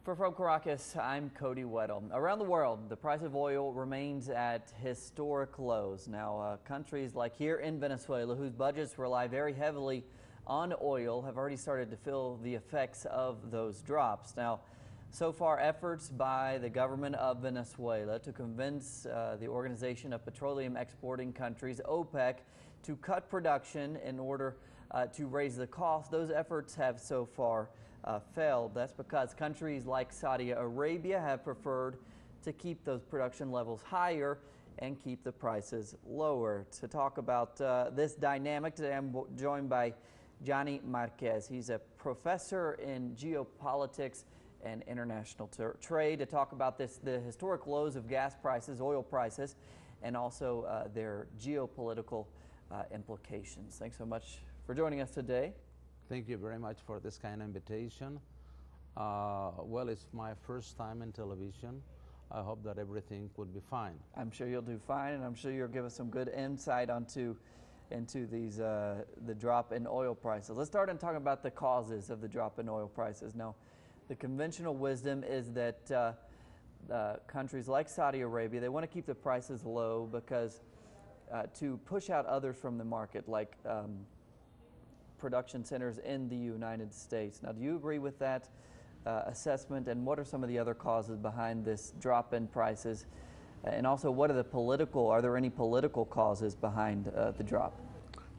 From Caracas, I'm Cody Weddle. Around the world, the price of oil remains at historic lows. Now, countries like here in Venezuela, whose budgets rely very heavily on oil, have already started to feel the effects of those drops. Now, so far, efforts by the government of Venezuela to convince the Organization of Petroleum Exporting Countries, OPEC, to cut production in order to raise the cost, those efforts have so far failed. That's because countries like Saudi Arabia have preferred to keep those production levels higher and keep the prices lower. To talk about this dynamic today, I'm joined by Johnny Marquez. He's a professor in geopolitics and international trade to talk about the historic lows of gas prices, oil prices, and also their geopolitical implications. Thanks so much for joining us today. Thank you very much for this kind of invitation. Well, it's my first time in television. I hope that everything would be fine. I'm sure you'll do fine, and I'm sure you'll give us some good insight into these the drop in oil prices. Let's start and talk about the causes of the drop in oil prices. Now, the conventional wisdom is that countries like Saudi Arabia, they want to keep the prices low because to push out others from the market, like production centers in the United States. Now, do you agree with that assessment, and what are some of the other causes behind this drop in prices? And also, what are are there any political causes behind the drop?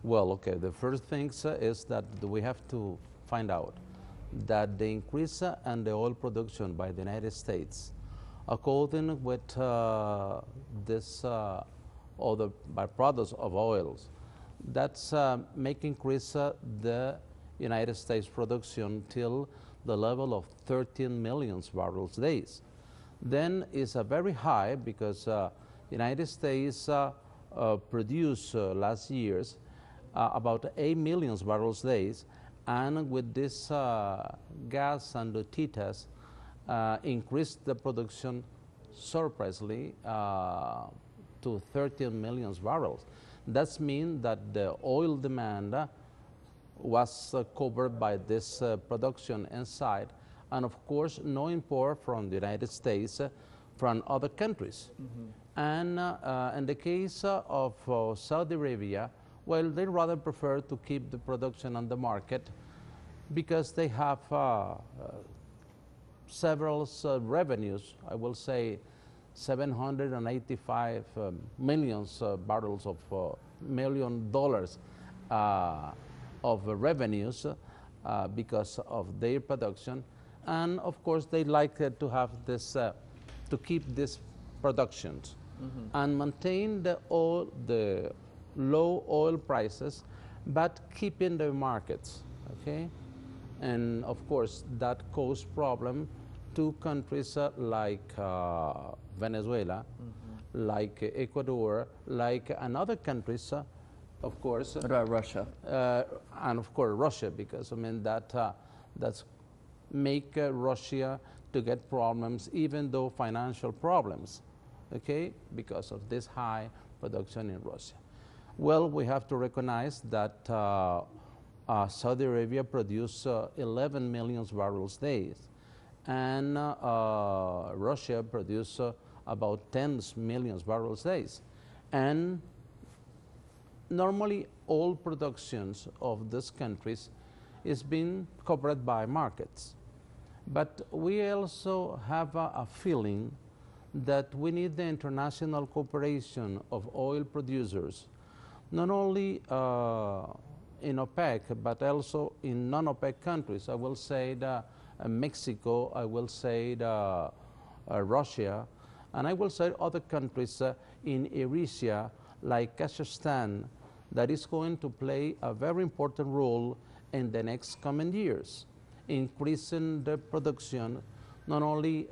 Well, okay, the first thing is that we have to find out that the increase in the oil production by the United States, according with this other byproducts of oils, that's make increase the United States production till the level of 13 million barrels a day. Then it's very high because United States produced last year's about 8 million barrels a day, and with this gas and the Titas increased the production surprisingly to 13 million barrels. That means that the oil demand was covered by this production inside, and of course no import from the United States from other countries. And in the case of Saudi Arabia, well, they rather prefer to keep the production on the market because they have several revenues. I will say 785 million barrels of $1 million of revenues because of their production, and of course they like to have this to keep these productions and maintain the low oil prices, but keeping the markets. Okay, and of course that caused problem to countries like Venezuela, like Ecuador, like another countries, of course. What about Russia? And of course Russia, because I mean that's make Russia to get problems, even though financial problems, okay, because of this high production in Russia. Well, we have to recognize that Saudi Arabia produced 11 million barrels a day, and Russia produced about 10 million barrels a day. And normally all productions of these countries is being covered by markets. But we also have a feeling that we need the international cooperation of oil producers, not only in OPEC, but also in non-OPEC countries. I will say that Mexico, I will say Russia, and I will say other countries in Eurasia like Kazakhstan, that is going to play a very important role in the next coming years, increasing the production not only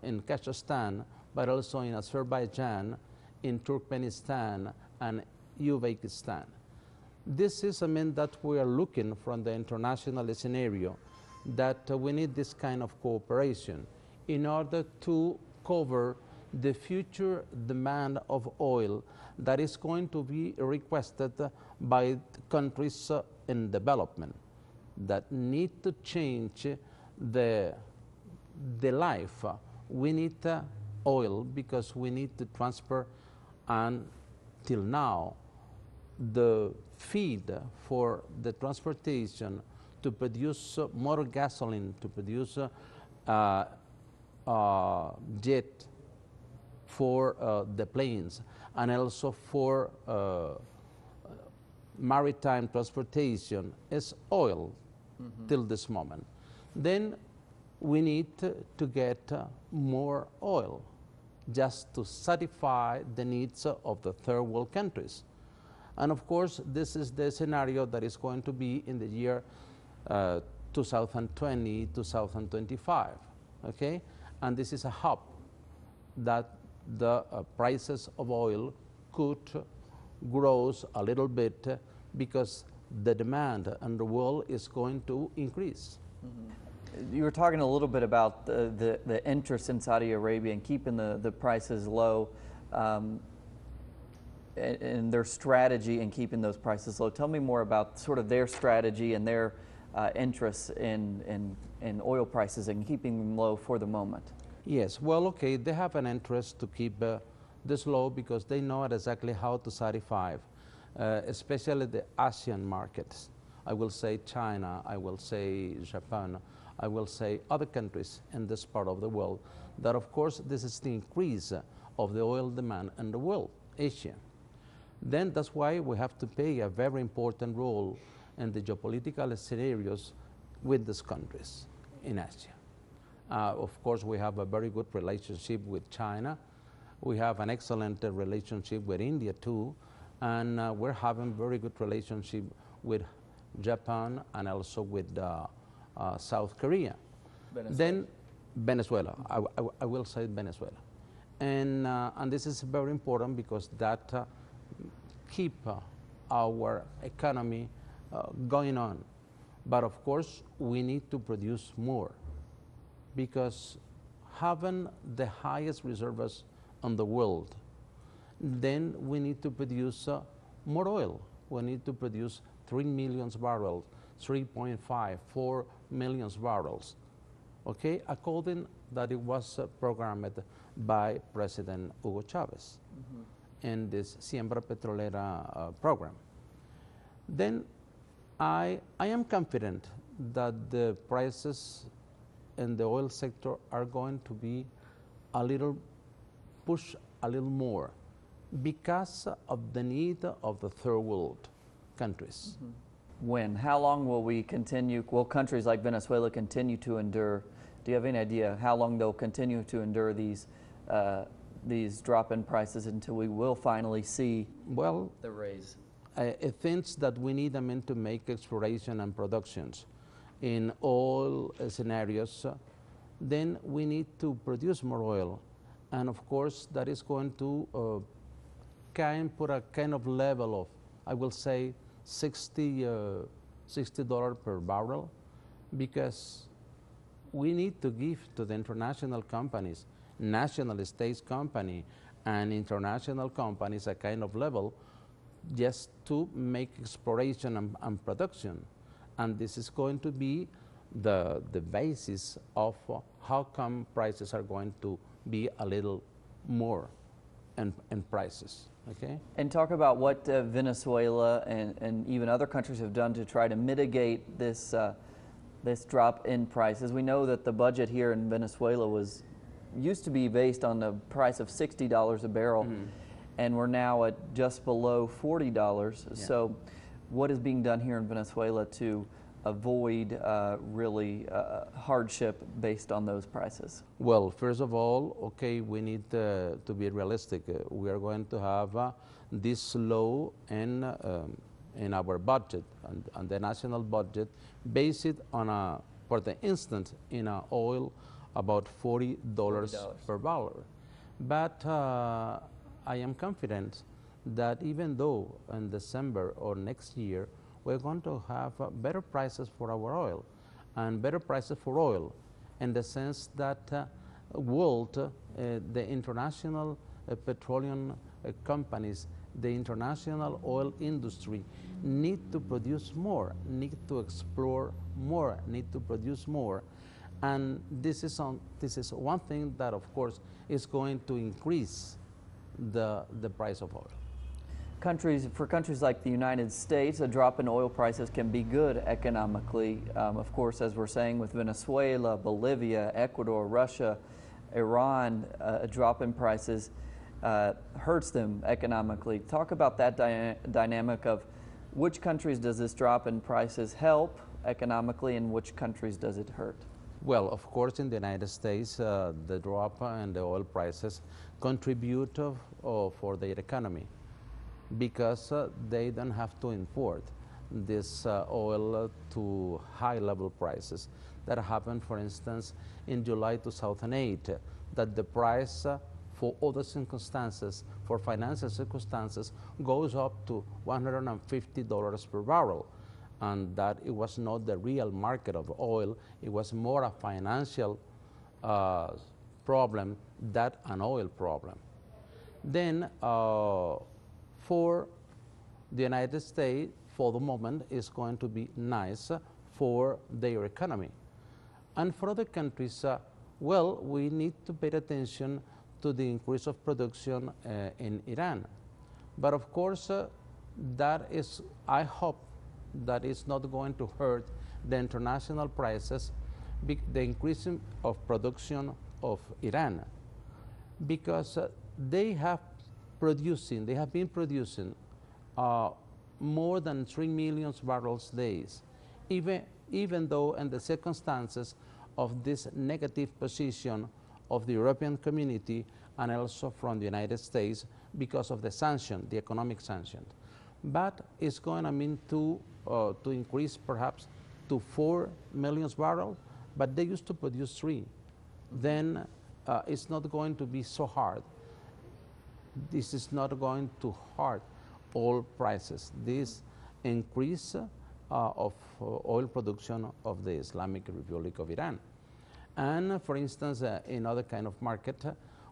in Kazakhstan, but also in Azerbaijan, in Turkmenistan, and Uzbekistan. This is, I mean, that we are looking from the international scenario, that we need this kind of cooperation in order to cover the future demand of oil that is going to be requested by countries in development that need to change the the life. We need oil because we need to transfer, and till now, the feed for the transportation to produce more gasoline, to produce jet for the planes, and also for maritime transportation is oil till this moment. Then we need to get more oil just to satisfy the needs of the third world countries. And of course, this is the scenario that is going to be in the year 2020, 2025, okay? And this is a hope that the prices of oil could grow a little bit because the demand in the world is going to increase. You were talking a little bit about the interest in Saudi Arabia and keeping the prices low, and their strategy in keeping those prices low. Tell me more about sort of their strategy and their interests in oil prices and keeping them low for the moment. Yes, well, okay, they have an interest to keep this low because they know exactly how to satisfy, especially the Asian markets. I will say China, I will say Japan, I will say other countries in this part of the world, that of course this is the increase of the oil demand in the world, Asia. Then that's why we have to play a very important role in the geopolitical scenarios with these countries in Asia. Of course, we have a very good relationship with China. We have an excellent relationship with India too, and we're having very good relationship with Japan and also with South Korea. Venezuela. Then Venezuela, I will say Venezuela. And this is very important because that keep our economy going on. But of course, we need to produce more because having the highest reserves in the world, then we need to produce more oil. We need to produce 3 million barrels, 3.5, 4 million barrels, okay, according that it was programmed by President Hugo Chavez in this Siembra Petrolera program. Then I am confident that the prices in the oil sector are going to be a little push a little more because of the need of the third world countries. When? How long will we continue? Will countries like Venezuela continue to endure? Do you have any idea how long they'll continue to endure these drop in prices until we will finally see the raise? It thinks that we need them to make exploration and productions in all scenarios. Then we need to produce more oil, and of course that is going to put a kind of level of, I will say, $60 per barrel, because we need to give to the international companies, national states company and international companies a kind of level just to make exploration and production. And this is going to be the basis of how come prices are going to be a little more in prices. Okay. And talk about what Venezuela and even other countries have done to try to mitigate this this drop in prices. We know that the budget here in Venezuela used to be based on the price of $60 a barrel, and we're now at just below $40. Yeah. So what is being done here in Venezuela to avoid really hardship based on those prices? Well, first of all, okay, we need to be realistic. We are going to have this law in our budget, and the national budget, based on for the instance, in oil, about $40 per barrel. But I am confident that even though in December or next year, we're going to have better prices for our oil and better prices for oil, in the sense that the international petroleum companies, the international oil industry need to produce more, need to explore more, need to produce more. And this is one thing that, of course, is going to increase the price of oil. For countries like the United States, a drop in oil prices can be good economically. Of course, as we're saying with Venezuela, Bolivia, Ecuador, Russia, Iran, a drop in prices hurts them economically. Talk about that dynamic of which countries does this drop in prices help economically and which countries does it hurt? Well, of course, in the United States, the drop in the oil prices contribute for their economy, because they don't have to import this oil to high-level prices. That happened, for instance, in July 2008, that the price for other circumstances, for financial circumstances, goes up to $150 per barrel. And that it was not the real market of oil, it was more a financial problem than an oil problem. Then for the United States, for the moment, it's going to be nice for their economy. And for other countries, well, we need to pay attention to the increase of production in Iran. But of course, that is, I hope, that is not going to hurt the international prices, the increase of production of Iran, because they have been producing more than 3 million barrels days, even though in the circumstances of this negative position of the European community and also from the United States because of the sanction, the economic sanctions. But it's going to mean to increase perhaps to 4 million barrels, but they used to produce 3. Then it's not going to be so hard. This is not going to hurt oil prices. This increase of oil production of the Islamic Republic of Iran. And for instance, in other kind of market,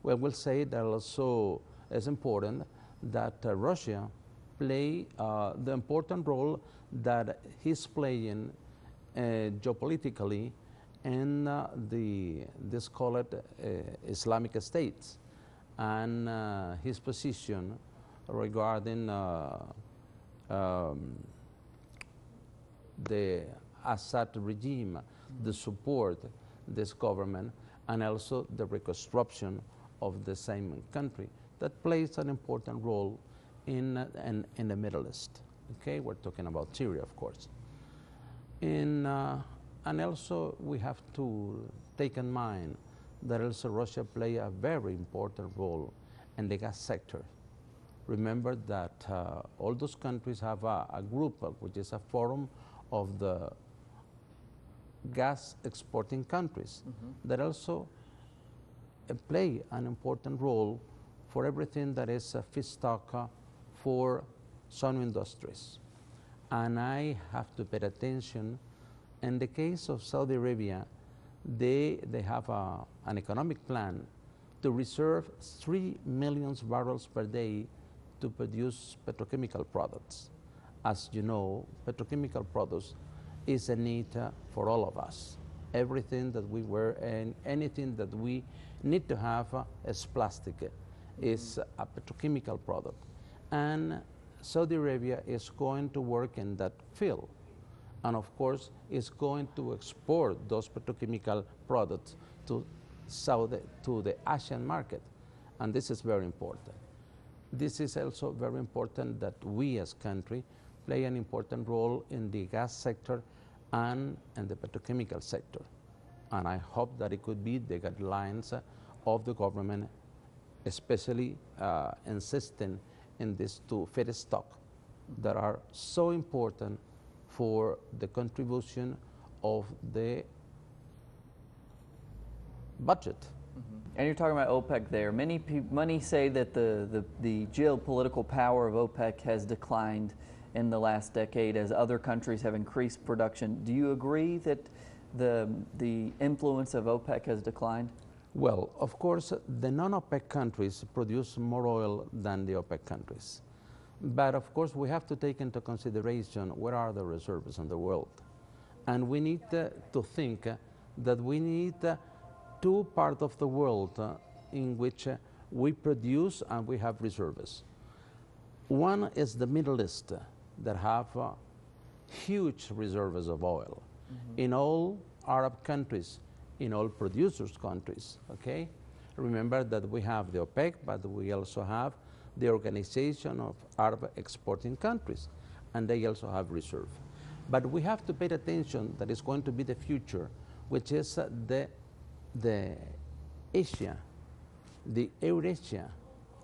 we will say that also it's important that Russia play the important role that he's playing geopolitically in this called Islamic states, and his position regarding the Assad regime, the support this government, and also the reconstruction of the same country that plays an important role in the Middle East. Okay, we're talking about Syria, of course. And also we have to take in mind that also Russia play a very important role in the gas sector. Remember that all those countries have a group, which is a forum of the gas exporting countries, that also play an important role for everything that is feedstock for some industries. And I have to pay attention. In the case of Saudi Arabia, they have an economic plan to reserve 3 million barrels per day to produce petrochemical products. As you know, petrochemical products is a need for all of us. Everything that we wear and anything that we need to have as plastic is a petrochemical product. And Saudi Arabia is going to work in that field. And of course, is going to export those petrochemical products to the Asian market. And this is very important. This is also very important that we as country play an important role in the gas sector and in the petrochemical sector. And I hope that it could be the guidelines of the government, especially insisting in these two feedstock that are so important for the contribution of the budget. And you're talking about OPEC there. Many say that the geopolitical power of OPEC has declined in the last decade as other countries have increased production. Do you agree that the influence of OPEC has declined? Well, of course, the non-OPEC countries produce more oil than the OPEC countries. But of course, we have to take into consideration what are the reserves in the world. And we need to think that we need two parts of the world in which we produce and we have reserves. One is the Middle East that have huge reserves of oil in all Arab countries, in all producers' countries, okay? Remember that we have the OPEC, but we also have the Organization of Arab Exporting Countries, and they also have reserve. But we have to pay attention that is going to be the future, which is the Asia, the Eurasia.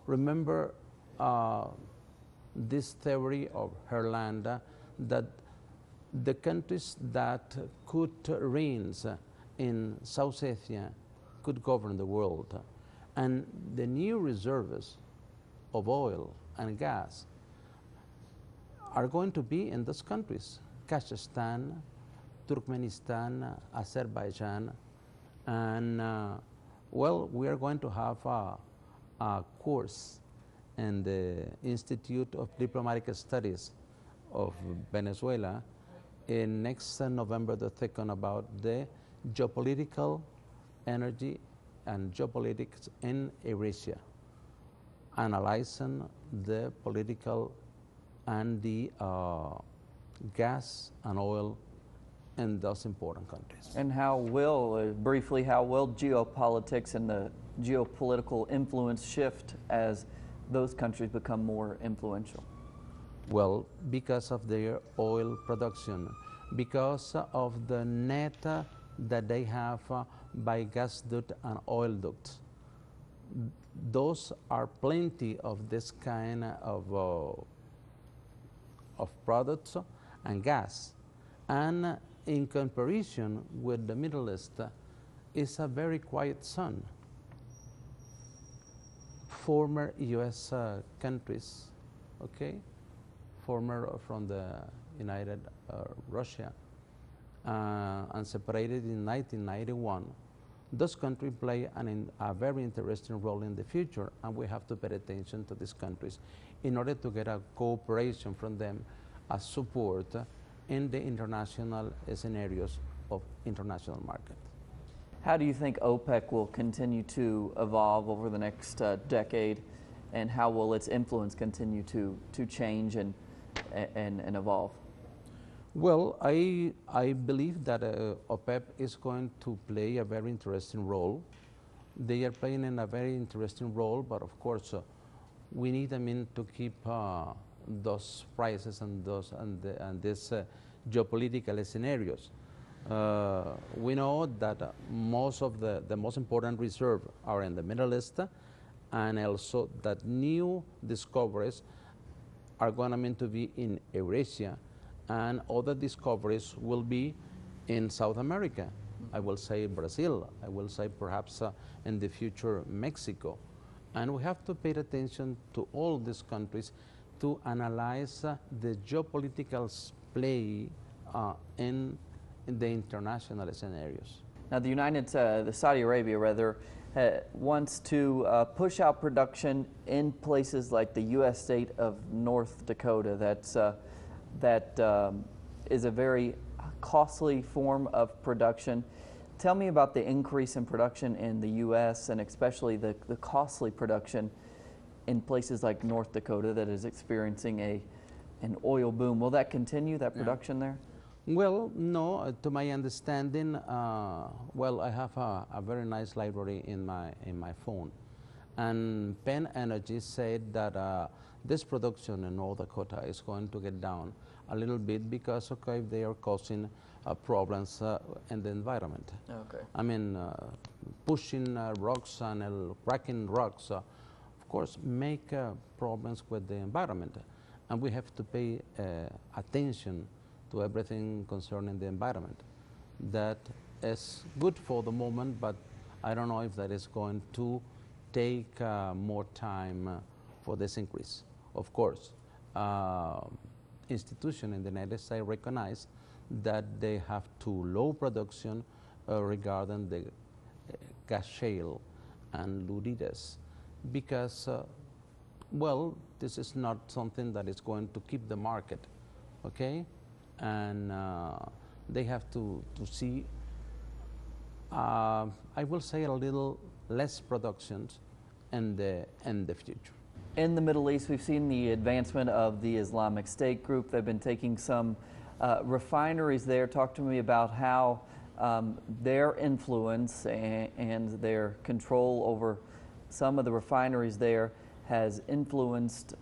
Remember this theory of Herland that the countries that could reign in South Asia could govern the world. And the new reserves of oil and gas are going to be in those countries: Kazakhstan, Turkmenistan, Azerbaijan, and well, we are going to have a course in the Institute of Diplomatic Studies of Venezuela in next November the 2nd about the geopolitical energy and geopolitics in Eurasia, analyzing the political and the gas and oil in those important countries. And how will, briefly, how will geopolitics and the geopolitical influence shift as those countries become more influential? Well, because of their oil production, because of the net that they have by gas duct and oil ducts. Those are plenty of this kind of products and gas. And in comparison with the Middle East, it's a very quiet zone. Former U.S. countries, okay, former from the United Russia, and separated in 1991, those countries play a very interesting role in the future, and we have to pay attention to these countries in order to get a cooperation from them as support in the international scenarios of international market. How do you think OPEC will continue to evolve over the next decade, and how will its influence continue to change and evolve? Well, I believe that OPEC is going to play a very interesting role. They are playing in a very interesting role, but of course, we need to keep those prices and these geopolitical scenarios. We know that most of the most important reserves are in the Middle East, and also that new discoveries are going to be in Eurasia, and other discoveries will be in South America. I will say Brazil, I will say perhaps in the future Mexico. And we have to pay attention to all these countries to analyze the geopolitical play in the international scenarios. Now, the Saudi Arabia rather, wants to push out production in places like the U.S. state of North Dakota. That is a very costly form of production. Tell me about the increase in production in the U.S. and especially the costly production in places like North Dakota that is experiencing an oil boom. Will that continue, that production there? Well, no. To my understanding, well, I have a very nice library in my phone, and Penn Energy said that this production in North Dakota is going to get down a little bit because, okay, they are causing problems in the environment. Okay. I mean, pushing rocks and cracking rocks, of course, make problems with the environment, and we have to pay attention to everything concerning the environment. That is good for the moment, but I don't know if that is going to take more time for this increase. Of course, institutions in the United States recognize that they have too low production regarding the gas shale and Lurides, because, well, this is not something that is going to keep the market, okay? And they have to see I will say a little less production in the future. In the Middle East, we've seen the advancement of the Islamic State group. They've been taking some refineries there. Talk to me about how their influence and their control over some of the refineries there has influenced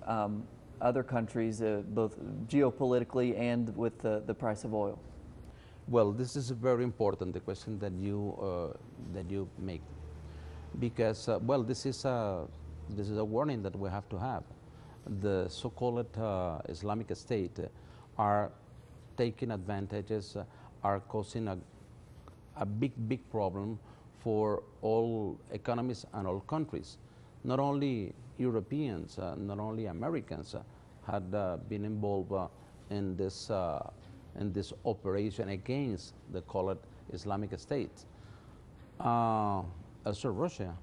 other countries, both geopolitically and with the price of oil. Well, this is very important, the question that you make, because well, this is a warning that we have to have. The so-called Islamic State are taking advantages, are causing a big problem for all economies and all countries. Not only Europeans, not only Americans had been involved in this operation against the called Islamic State. Also, Russia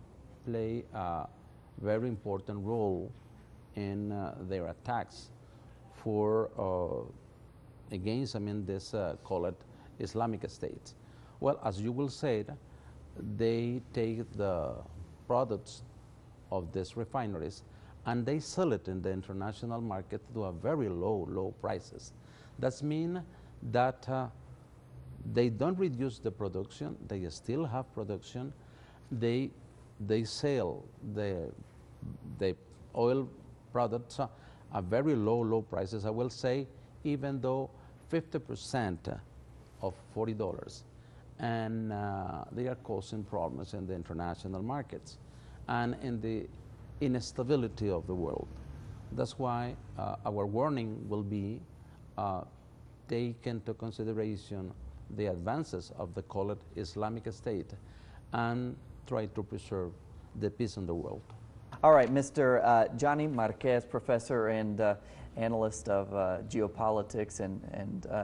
play a very important role in their attacks for against, this called Islamic State. Well, as you will say, they take the products of these refineries and they sell it in the international market to a very low prices. That means that they don't reduce the production, they still have production, they sell the oil products at very low prices. I will say even though 50% of $40, and they are causing problems in the international markets and in the instability of the world. That's why our warning will be take into consideration the advances of the called Islamic State and try to preserve the peace in the world. All right, Mr. Johnny Marquez, professor and analyst of geopolitics and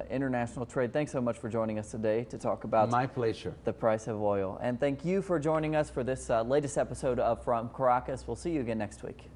international trade. Thanks so much for joining us today to talk about my pleasure, the price of oil. And thank you for joining us for this latest episode of From Caracas. We'll see you again next week.